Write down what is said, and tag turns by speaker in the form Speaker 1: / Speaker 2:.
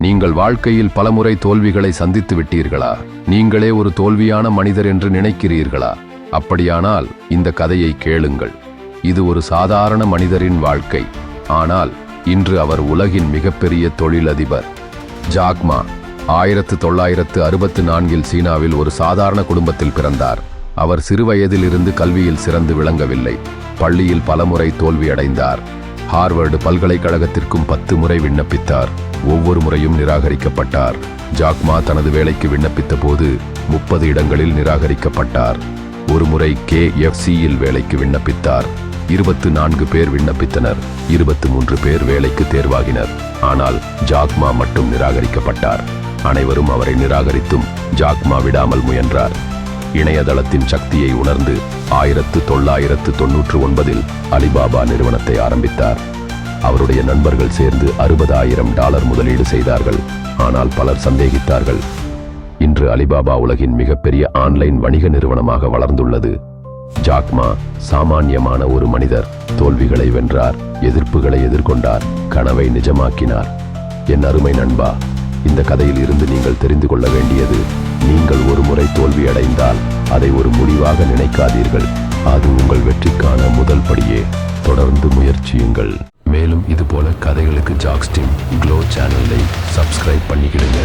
Speaker 1: நீங்கள் வாழ்க்கையில் பலமுறை தோல்விகளை சந்தித்து விட்டீர்களா? நீங்களே ஒரு தோல்வியான மனிதர் என்று நினைக்கிறீர்களா? அப்படியானால் இந்த கதையை கேளுங்கள். இது ஒரு சாதாரண மனிதரின் வாழ்க்கை. ஆனால் இன்று அவர் உலகின் மிகப்பெரிய தொழிலதிபர். ஜாக் மா 1964 சீனாவில் ஒரு சாதாரண குடும்பத்தில் பிறந்தார். அவர் சிறுவயதிலிருந்து கல்வியில் சிறந்து விளங்கவில்லை. பள்ளியில் பலமுறை தோல்வியடைந்தார். ஹார்வர்டு பல்கலைக்கழகத்திற்கும் 10 முறை விண்ணப்பித்தார். ஒவ்வொரு முறையும் நிராகரிக்கப்பட்டார். ஜாக் மா தனது வேலைக்கு விண்ணப்பித்த போது 30 இடங்களில் நிராகரிக்கப்பட்டார். ஒரு முறை KFCயில் வேலைக்கு விண்ணப்பித்தார். 24 பேர் விண்ணப்பித்தனர். 23 பேர் வேலைக்கு தேர்வாகினர். ஆனால் ஜாக் மா மட்டும் நிராகரிக்கப்பட்டார். அனைவரும் அவரை நிராகரித்தும் ஜாக் மா விடாமல் முயன்றார். இணையதளத்தின் சக்தியை உணர்ந்து 1999 அலிபாபா நிறுவனத்தை ஆரம்பித்தார். அவருடைய நண்பர்கள் சேர்ந்து $60,000 முதலீடு செய்தார்கள். ஆனால் பலர் சந்தேகித்தார்கள். இன்று அலிபாபா உலகின் மிகப்பெரிய ஆன்லைன் வணிக நிறுவனமாக வளர்ந்துள்ளது. ஜாக் மா சாமானியமான ஒரு மனிதர். தோல்விகளை வென்றார், எதிர்ப்புகளை எதிர்கொண்டார், கனவை நிஜமாக்கினார். என் அருமை நண்பா, இந்த கதையில் இருந்து நீங்கள் தெரிந்து கொள்ள வேண்டியது, நீங்கள் ஒரு முறை தோல்வியடைந்தால் அதை ஒரு முடிவாக நினைக்காதீர்கள். அது உங்கள் வெற்றிக்கான முதல் படியே. தொடர்ந்து முயற்சியுங்கள். மேலும் இதுபோல கதைகளுக்கு ஜாக்ஸ் டீம் க்ளோ சேனலை சப்ஸ்கிரைப் பண்ணிக்கிடுங்க.